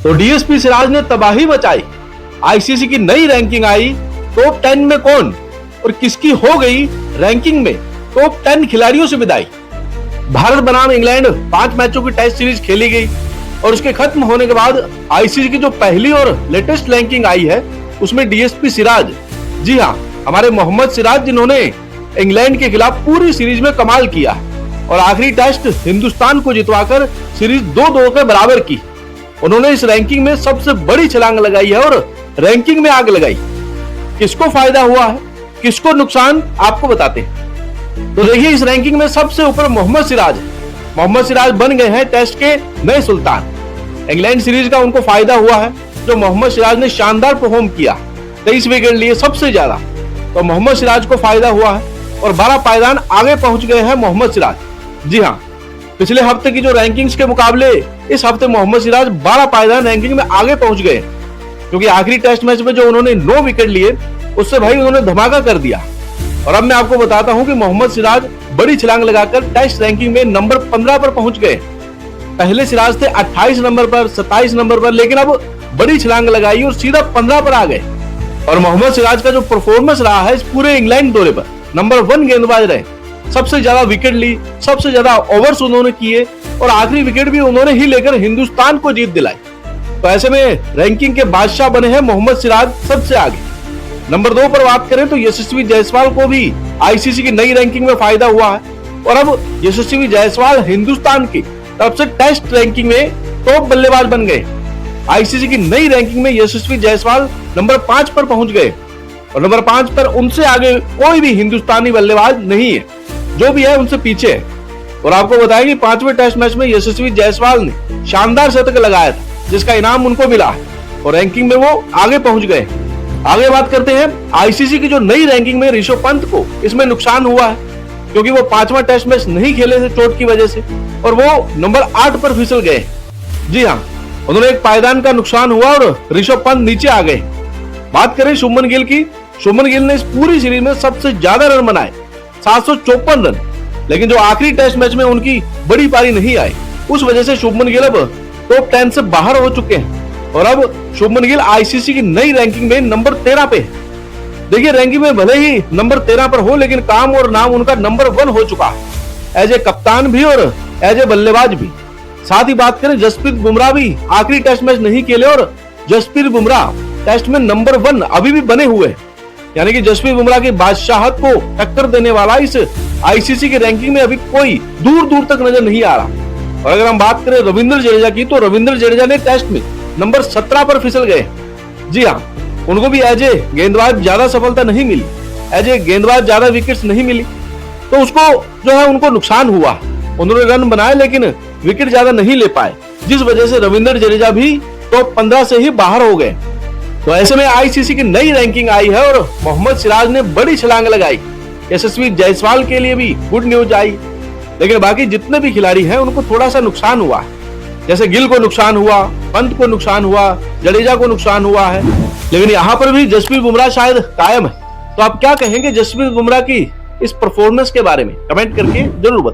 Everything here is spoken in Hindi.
तो डीएसपी सिराज ने तबाही मचाई। आईसीसी की नई रैंकिंग आई, टॉप 10 में कौन और किसकी हो गई रैंकिंग में टॉप 10 खिलाड़ियों से विदाई। भारत बनाम इंग्लैंड 5 मैचों की टेस्ट सीरीज खेली गई और उसके खत्म होने के बाद आईसीसी की जो पहली और लेटेस्ट रैंकिंग आई है उसमें डीएसपी सिराज, जी हाँ, हमारे मोहम्मद सिराज, जिन्होंने इंग्लैंड के खिलाफ पूरी सीरीज में कमाल किया और आखिरी टेस्ट हिंदुस्तान को जितवाकर सीरीज 2-2 के बराबर की। उन्होंने इस रैंकिंग में सबसे बड़ी छलांग लगाई है और रैंकिंग में आग लगाई। किसको फायदा हुआ है, किसको नुकसान, आपको बताते हैं। तो देखिए, इस रैंकिंग में सबसे ऊपर मोहम्मद सिराज है। मोहम्मद सिराज बन गए हैं टेस्ट के नए सुल्तान। इंग्लैंड सीरीज का उनको फायदा हुआ है, जो मोहम्मद सिराज ने शानदार परफॉर्म किया, 23 विकेट लिए सबसे ज्यादा। तो मोहम्मद सिराज को फायदा हुआ है और 12 पायदान आगे पहुंच गए हैं मोहम्मद सिराज। जी हाँ, पिछले हफ्ते की जो रैंकिंग्स के मुकाबले इस हफ्ते मोहम्मद सिराज 12 पायदान रैंकिंग में आगे पहुंच गए, क्योंकि आखिरी टेस्ट मैच में जो उन्होंने 9 विकेट लिए उससे भाई उन्होंने धमाका कर दिया। और अब मैं आपको बताता हूं कि मोहम्मद सिराज बड़ी छलांग लगाकर टेस्ट रैंकिंग में नंबर 15 पर पहुंच गए। पहले सिराज थे 28 नंबर पर, 27 नंबर पर, लेकिन अब बड़ी छलांग लगाई और सीधा 15 पर आ गए। और मोहम्मद सिराज का जो परफॉर्मेंस रहा है इस पूरे इंग्लैंड दौरे पर, नंबर 1 गेंदबाज रहे, सबसे ज्यादा विकेट ली, सबसे ज्यादा ओवर्स उन्होंने किए और आखिरी विकेट भी उन्होंने ही लेकर हिंदुस्तान को जीत दिलाई। तो ऐसे में रैंकिंग के बादशाह बने हैं मोहम्मद सिराज सबसे आगे। नंबर 2 पर बात करें तो यशस्वी जायसवाल को भी आईसीसी की नई रैंकिंग में फायदा हुआ है और अब यशस्वी जायसवाल हिंदुस्तान की तरफ से टेस्ट रैंकिंग में टॉप बल्लेबाज बन गए। आईसीसी की नई रैंकिंग में यशस्वी जायसवाल नंबर 5 पर पहुंच गए और नंबर 5 पर उनसे आगे कोई भी हिंदुस्तानी बल्लेबाज नहीं है, जो भी है उनसे पीछे है। और आपको बताया कि 5वें टेस्ट मैच में यशस्वी जायसवाल ने शानदार शतक लगाया था, जिसका इनाम उनको मिला और रैंकिंग में वो आगे पहुंच गए। आगे बात करते हैं आईसीसी की जो नई रैंकिंग में ऋषभ पंत को इसमें नुकसान हुआ है, क्योंकि वो 5वां टेस्ट मैच नहीं खेले थे चोट की वजह से और वो नंबर 8 पर फिसल गए। जी हाँ, उन्होंने एक पायदान का नुकसान हुआ और ऋषभ पंत नीचे आ गए। बात करें शुभमन गिल की, शुभमन गिल ने इस पूरी सीरीज में सबसे ज्यादा रन बनाए, 754 रन, लेकिन जो आखिरी टेस्ट मैच में उनकी बड़ी पारी नहीं आई, उस वजह से शुभमन गिल अब टॉप 10 से बाहर हो चुके हैं और अब शुभमन गिल आईसीसी की नई रैंकिंग में नंबर 13 पे है। देखिए, रैंकिंग में भले ही नंबर 13 पर हो, लेकिन काम और नाम उनका नंबर 1 हो चुका है, एज ए कप्तान भी और एज ए बल्लेबाज भी। साथ ही बात करें जसप्रीत बुमराह भी आखिरी टेस्ट मैच नहीं खेले और जसप्रीत बुमराह टेस्ट में नंबर 1 अभी भी बने हुए हैं, यानी कि जसप्रीत बुमराह की बादशाहत को टक्कर देने वाला इस आईसीसी की रैंकिंग में अभी कोई दूर दूर तक नजर नहीं आ रहा। और अगर हम बात करें रविंद्र जडेजा की, तो रविंद्र जडेजा ने टेस्ट में नंबर 17 पर फिसल गए। जी हाँ, उनको भी एज ए गेंदबाज ज्यादा सफलता नहीं मिली, एज ए गेंदबाज ज्यादा विकेट्स नहीं मिली, तो उसको जो है उनको नुकसान हुआ। उन्होंने रन बनाए लेकिन विकेट ज्यादा नहीं ले पाए, जिस वजह से रविंद्र जडेजा भी टॉप 15 से ही बाहर हो गए। तो ऐसे में आईसीसी की नई रैंकिंग आई है और मोहम्मद सिराज ने बड़ी छलांग लगाई। यशस्वी जायसवाल के लिए भी गुड न्यूज आई, लेकिन बाकी जितने भी खिलाड़ी हैं उनको थोड़ा सा नुकसान हुआ है। जैसे गिल को नुकसान हुआ, पंत को नुकसान हुआ, जडेजा को नुकसान हुआ है, लेकिन यहाँ पर भी जसप्रीत बुमराह शायद कायम है। तो आप क्या कहेंगे जसप्रीत बुमराह की इस परफॉर्मेंस के बारे में? कमेंट करके जरूर बताएं।